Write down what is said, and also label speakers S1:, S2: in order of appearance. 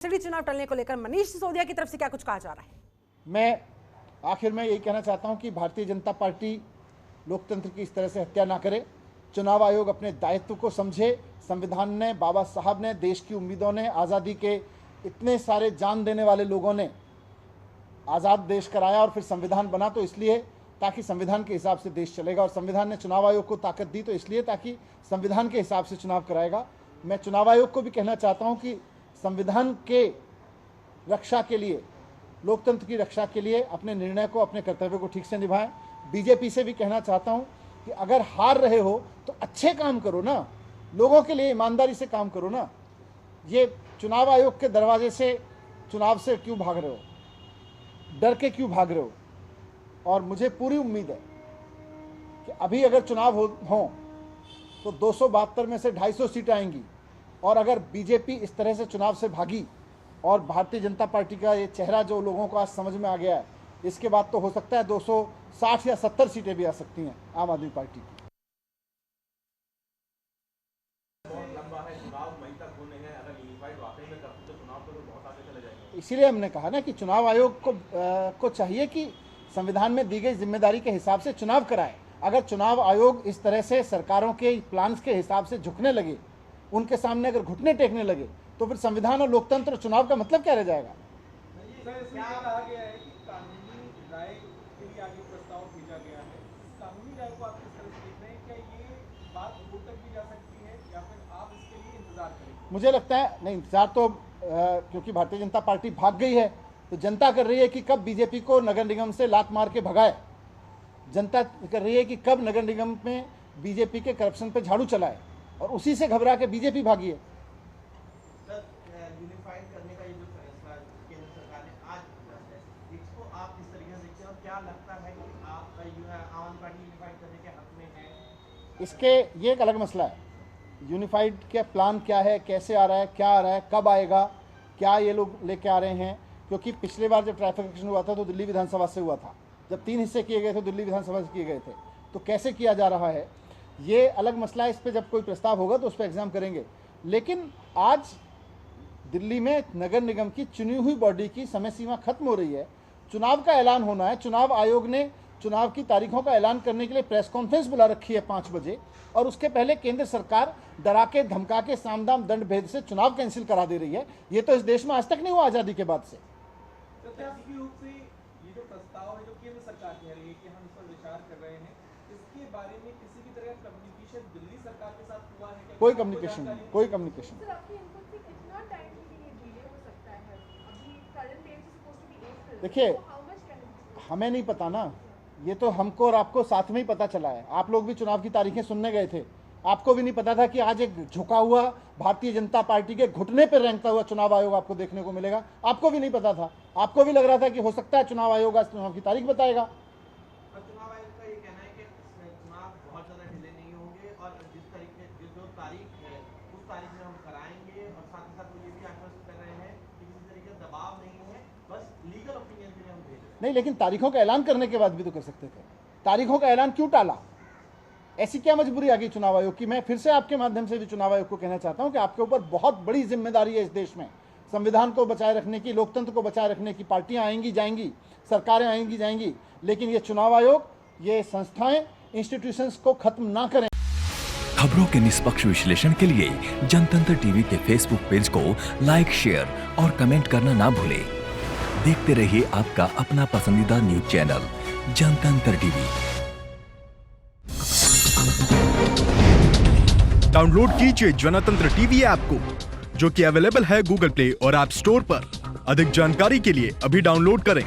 S1: चुनाव टलने को लेकर मनीष सिसोदिया की तरफ से क्या कुछ कहा जा रहा है?
S2: मैं आखिर में यही कहना चाहता हूं कि भारतीय जनता पार्टी लोकतंत्र की इस तरह से हत्या ना करे। चुनाव आयोग अपने दायित्व को समझे। संविधान ने, बाबा साहब ने, देश की उम्मीदों ने, आज़ादी के इतने सारे जान देने वाले लोगों ने आज़ाद देश कराया और फिर संविधान बना तो इसलिए ताकि संविधान के हिसाब से देश चलेगा, और संविधान ने चुनाव आयोग को ताकत दी तो इसलिए ताकि संविधान के हिसाब से चुनाव कराएगा। मैं चुनाव आयोग को भी कहना चाहता हूं कि संविधान के रक्षा के लिए, लोकतंत्र की रक्षा के लिए अपने निर्णय को, अपने कर्तव्य को ठीक से निभाएं। बीजेपी से भी कहना चाहता हूं कि अगर हार रहे हो तो अच्छे काम करो ना, लोगों के लिए ईमानदारी से काम करो ना। ये चुनाव आयोग के दरवाजे से चुनाव से क्यों भाग रहे हो, डर के क्यों भाग रहे हो? और मुझे पूरी उम्मीद है कि अभी अगर चुनाव हो तो 272 में से 250 सीटें आएंगी, और अगर बीजेपी इस तरह से चुनाव से भागी और भारतीय जनता पार्टी का ये चेहरा जो लोगों को आज समझ में आ गया है, इसके बाद तो हो सकता है 260 या 70 सीटें भी आ सकती हैं आम आदमी पार्टी की। इसीलिए हमने कहा ना कि चुनाव आयोग को चाहिए कि संविधान में दी गई जिम्मेदारी के हिसाब से चुनाव कराए। अगर चुनाव आयोग इस तरह से सरकारों के प्लान्स के हिसाब से झुकने लगे, उनके सामने अगर घुटने टेकने लगे, तो फिर संविधान और लोकतंत्र और चुनाव का मतलब क्या रह जाएगा? मुझे लगता है नहीं, इंतजार तो क्योंकि भारतीय जनता पार्टी भाग गई है तो जनता कर रही है कि कब बीजेपी को नगर निगम से लात मार के भगाए। जनता कर रही है कि कब नगर निगम में बीजेपी के करप्शन पे झाड़ू चलाए, और उसी से घबरा के बीजेपी भागी है।
S3: यूनिफाइड करने का ये जो फैसला केंद्र सरकार ने आज किया है, इसको आप किस तरीके से देखते हैं और क्या लगता है कि आप आम आदमी पार्टी यूनिफाइड करने के हक में है?
S2: इसके ये एक अलग मसला है। यूनिफाइड का प्लान क्या है, कैसे आ रहा है, क्या आ रहा है, कब आएगा, क्या ये लोग लेके आ रहे हैं? क्योंकि पिछली बार जब ट्रैफिक एक्शन हुआ था तो दिल्ली विधानसभा से हुआ था, जब 3 हिस्से किए गए थे दिल्ली विधानसभा से किए गए थे, तो कैसे किया जा रहा है ये अलग मसला है। इस पर जब कोई प्रस्ताव होगा तो उस पर एग्जाम करेंगे। लेकिन आज दिल्ली में नगर निगम की चुनी हुई बॉडी की समय सीमा खत्म हो रही है, चुनाव का ऐलान होना है। चुनाव आयोग ने चुनाव की तारीखों का ऐलान करने के लिए प्रेस कॉन्फ्रेंस बुला रखी है 5 बजे, और उसके पहले केंद्र सरकार डरा के धमका के साम दाम दंड भेद से चुनाव कैंसिल करा दे रही है। ये तो इस देश में आज तक नहीं हुआ आज़ादी के बाद से।
S4: रूप से ये जो प्रस्ताव है जो केंद्र सरकार कह रही है कि हम इस पर विचार कर रहे हैं, इसके बारे में किसी भी तरह का कम्युनिकेशन दिल्ली सरकार के साथ हुआ है क्या?
S2: कोई कम्युनिकेशन नहीं, कोई कम्युनिकेशन। देखिए, हमें नहीं पता ना, ये तो हमको और आपको साथ में ही पता चला है। आप लोग भी चुनाव की तारीखें सुनने गए थे, आपको भी नहीं पता था कि आज एक झुका हुआ भारतीय जनता पार्टी के घुटने पर रेंगता हुआ चुनाव आयोग आपको देखने को मिलेगा। आपको भी नहीं पता था, आपको भी लग रहा था कि हो सकता है चुनाव आयोग आज चुनाव की तारीख बताएगा।
S3: चुनाव आयोग का ये कहना है कि चुनाव बहुत ज्यादा डिले नहीं होंगे और जिस तरीके जो तारीख है उस तारीख में हम कराएंगे, और साथ ही साथ वो ये भी आश्वस्त कर रहे हैं कि किसी तरीके का दबाव नहीं है, बस लीगल ओपिनियन के लिए हम भेज रहे हैं।
S2: नहीं, लेकिन तारीखों का ऐलान करने के बाद भी तो कर सकते थे। तारीखों का ऐलान क्यों टाला? ऐसी क्या मजबूरी आ गई चुनाव आयोग की? मैं फिर से आपके माध्यम से भी चुनाव आयोग को कहना चाहता हूं कि आपके ऊपर बहुत बड़ी जिम्मेदारी है इस देश में, संविधान को बचाए रखने की, लोकतंत्र को बचाए रखने की। पार्टियां आएंगी जाएंगी, सरकारें आएंगी जाएंगी, लेकिन ये चुनाव आयोग, ये संस्थाएं, इंस्टीट्यूशंस को खत्म ना करें।
S5: खबरों के निष्पक्ष विश्लेषण के लिए जनतंत्र टीवी के फेसबुक पेज को लाइक, शेयर और कमेंट करना ना भूलें। देखते रहिए आपका अपना पसंदीदा न्यूज चैनल जनतंत्र टीवी।
S6: डाउनलोड कीजिए जनतंत्र टीवी ऐप को, जो कि अवेलेबल है गूगल प्ले और ऐप स्टोर पर। अधिक जानकारी के लिए अभी डाउनलोड करें।